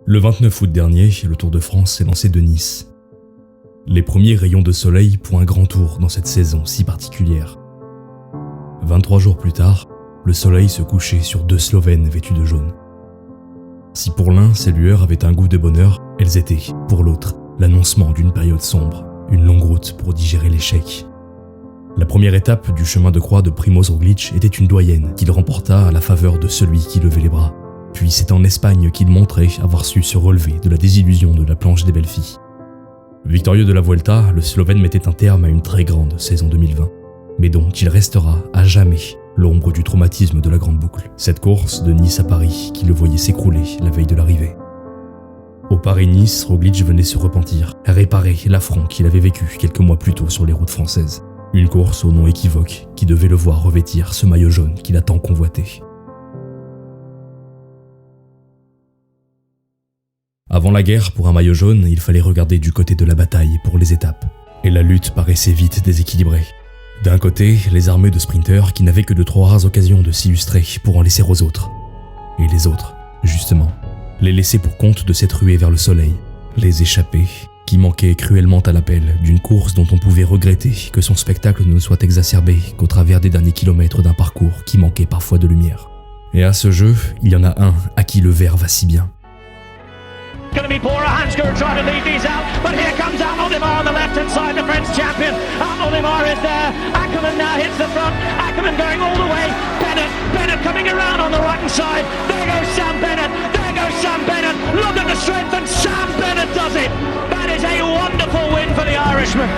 Le 29 août dernier, le Tour de France s'est lancé de Nice. Les premiers rayons de soleil pour un grand tour dans cette saison si particulière. 23 jours plus tard, le soleil se couchait sur deux Slovènes vêtus de jaune. Si pour l'un, ces lueurs avaient un goût de bonheur, elles étaient, pour l'autre, l'annoncement d'une période sombre, une longue route pour digérer l'échec. La première étape du chemin de croix de Primož Roglič était une doyenne qu'il remporta à la faveur de celui qui levait les bras. Puis c'est en Espagne qu'il montrait avoir su se relever de la désillusion de la planche des belles filles. Victorieux de la Vuelta, le Slovène mettait un terme à une très grande saison 2020, mais dont il restera à jamais l'ombre du traumatisme de la grande boucle. Cette course de Nice à Paris qui le voyait s'écrouler la veille de l'arrivée. Au Paris-Nice, Roglič venait se repentir, réparer l'affront qu'il avait vécu quelques mois plus tôt sur les routes françaises. Une course au nom équivoque qui devait le voir revêtir ce maillot jaune qu'il a tant convoité. Avant la guerre, pour un maillot jaune, il fallait regarder du côté de la bataille pour les étapes. Et la lutte paraissait vite déséquilibrée. D'un côté, les armées de sprinteurs qui n'avaient que de trop rares occasions de s'illustrer pour en laisser aux autres. Et les autres, justement, les laisser pour compte de cette ruée vers le soleil, les échappés, qui manquaient cruellement à l'appel d'une course dont on pouvait regretter que son spectacle ne soit exacerbé qu'au travers des derniers kilomètres d'un parcours qui manquait parfois de lumière. Et à ce jeu, il y en a un à qui le vert va si bien. Going to be Bora Hansgrohe trying to lead these out, but here comes Arnold Imar on the left-hand side, the French champion. Arnold Imar is there. Ackermann now hits the front. Ackermann going all the way. Bennett coming around on the right-hand side. There goes Sam Bennett. There goes Sam Bennett. Look at the strength, and Sam Bennett does it. That is a wonderful win for the Irishman.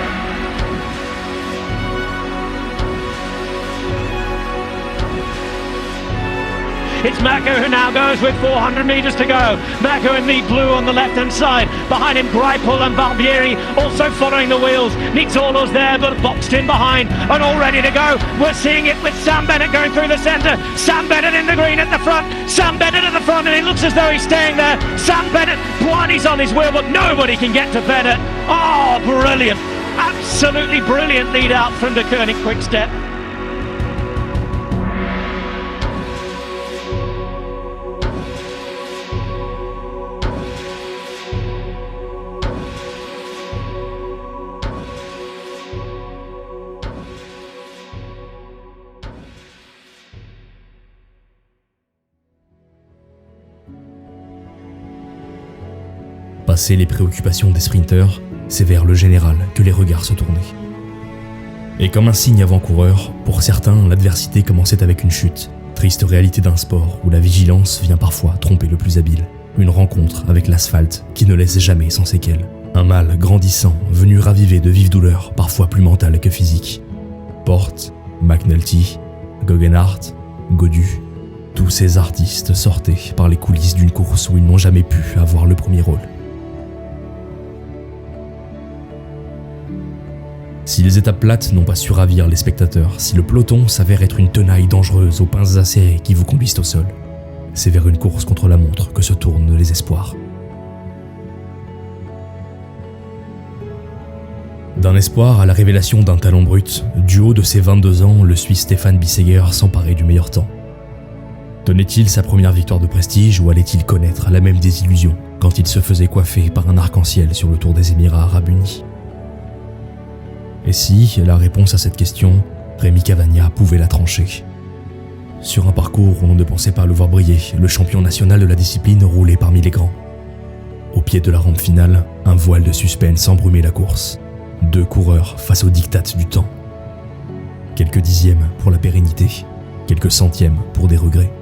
It's Mako who now goes with 400 metres to go. Mako in the blue on the left-hand side. Behind him, Greipel and Barbieri also following the wheels. Nizzolo's there, but boxed in behind and all ready to go. We're seeing it with Sam Bennett going through the centre. Sam Bennett in the green at the front. Sam Bennett at the front, and it looks as though he's staying there. Sam Bennett, Blaney's on his wheel, but nobody can get to Bennett. Oh, brilliant. Absolutely brilliant lead out from De Koenig Quick-Step. Passé les préoccupations des sprinteurs, c'est vers le général que les regards se tournaient. Et comme un signe avant-coureur, pour certains, l'adversité commençait avec une chute. Triste réalité d'un sport où la vigilance vient parfois tromper le plus habile. Une rencontre avec l'asphalte qui ne laisse jamais sans séquelles. Un mal grandissant, venu raviver de vives douleurs, parfois plus mentales que physiques. Porte, McNulty, Guggenhardt, Gaudu, tous ces artistes sortaient par les coulisses d'une course où ils n'ont jamais pu avoir le premier rôle. Si les étapes plates n'ont pas su ravir les spectateurs, si le peloton s'avère être une tenaille dangereuse aux pinces acérées qui vous conduisent au sol, c'est vers une course contre la montre que se tournent les espoirs. D'un espoir à la révélation d'un talent brut, du haut de ses 22 ans, le Suisse Stefan Bissegger s'emparait du meilleur temps. Tenait-il sa première victoire de prestige ou allait-il connaître la même désillusion quand il se faisait coiffer par un arc-en-ciel sur le Tour des Émirats Arabes Unis ? Et si la réponse à cette question, Rémi Cavagna pouvait la trancher. Sur un parcours où l'on ne pensait pas le voir briller, le champion national de la discipline roulait parmi les grands. Au pied de la rampe finale, un voile de suspense embrumait la course. Deux coureurs face aux diktats du temps. Quelques dixièmes pour la pérennité, quelques centièmes pour des regrets.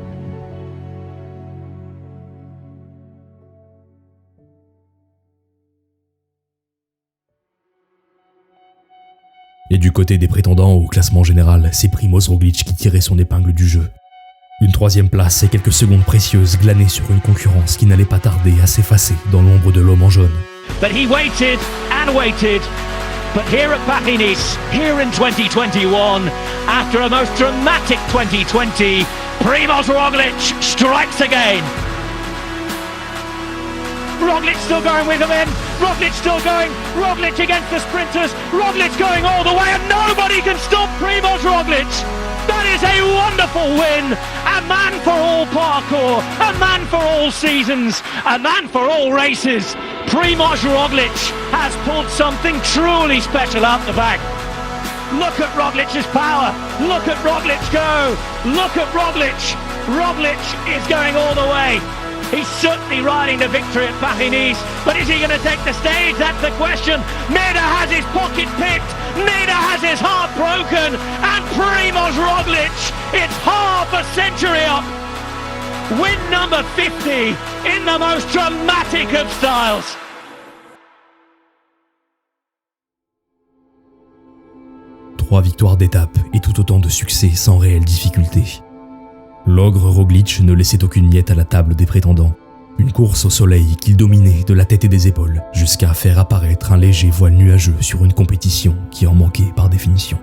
Et du côté des prétendants au classement général, c'est Primož Roglič qui tirait son épingle du jeu. Une troisième place et quelques secondes précieuses glanées sur une concurrence qui n'allait pas tarder à s'effacer dans l'ombre de l'homme en jaune. But he waited and waited. But here at Paris-Nice, here in 2021, after a most dramatic 2020, Primož Roglič strikes again. Roglič still going with them in. Roglič still going. Roglič against the sprinters. Roglič going all the way, and nobody can stop Primož Roglič. That is a wonderful win. A man for all parkour, a man for all seasons, a man for all races. Primož Roglic has pulled something truly special out the bag. Look at Roglic's power. Look at Roglic go. Look at Roglic. Roglic is going all the way. He's certainly riding the victory at Paris-Nice, but is he going to take the stage? That's the question. Neda has his pocket picked. Neda has his heart broken. And Primož Roglic, it's half a century up. Win number 50 in the most dramatic of styles. Trois victoires d'étape et tout autant de succès sans réelle difficulté. L'ogre Roglic ne laissait aucune miette à la table des prétendants. Une course au soleil qu'il dominait de la tête et des épaules, jusqu'à faire apparaître un léger voile nuageux sur une compétition qui en manquait par définition.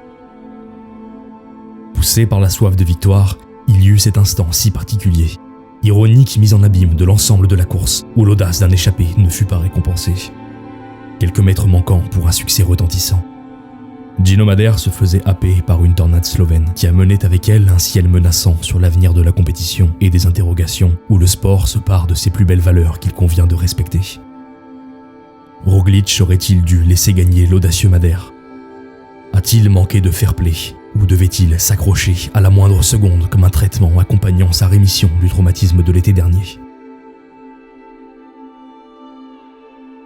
Poussé par la soif de victoire, il y eut cet instant si particulier, ironique mise en abîme de l'ensemble de la course, où l'audace d'un échappé ne fut pas récompensée. Quelques mètres manquants pour un succès retentissant. Gino Madère se faisait happer par une tornade slovène qui amenait avec elle un ciel menaçant sur l'avenir de la compétition et des interrogations où le sport se pare de ses plus belles valeurs qu'il convient de respecter. Roglic aurait-il dû laisser gagner l'audacieux Madère? A-t-il manqué de fair-play ou devait-il s'accrocher à la moindre seconde comme un traitement accompagnant sa rémission du traumatisme de l'été dernier?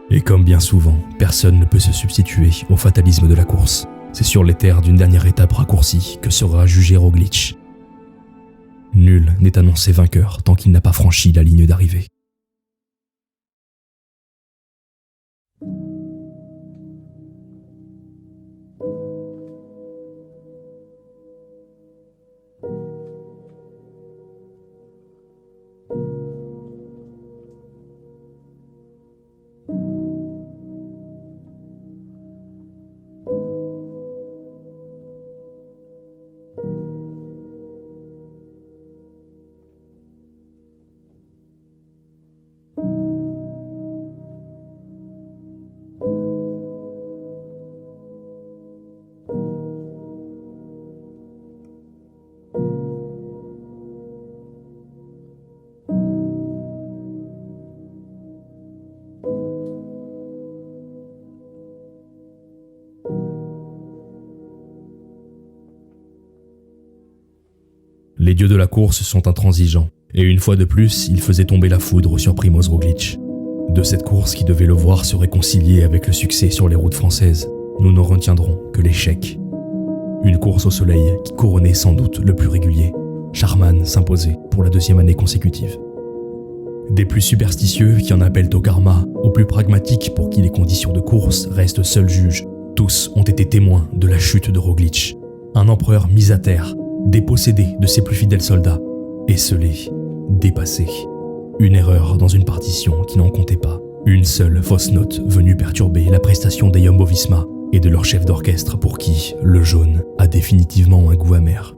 Et comme bien souvent, personne ne peut se substituer au fatalisme de la course. C'est sur les terres d'une dernière étape raccourcie que sera jugé Roglic. Nul n'est annoncé vainqueur tant qu'il n'a pas franchi la ligne d'arrivée. Les dieux de la course sont intransigeants, et une fois de plus, ils faisaient tomber la foudre sur Primož Roglic. De cette course qui devait le voir se réconcilier avec le succès sur les routes françaises, nous n'en retiendrons que l'échec. Une course au soleil qui couronnait sans doute le plus régulier. Charman s'imposait pour la deuxième année consécutive. Des plus superstitieux qui en appellent au karma, aux plus pragmatiques pour qui les conditions de course restent seuls juges, tous ont été témoins de la chute de Roglic. Un empereur mis à terre, dépossédé de ses plus fidèles soldats, esseulé, dépassé. Une erreur dans une partition qui n'en comptait pas. Une seule fausse note venue perturber la prestation des Jumbo-Visma et de leur chef d'orchestre pour qui le jaune a définitivement un goût amer.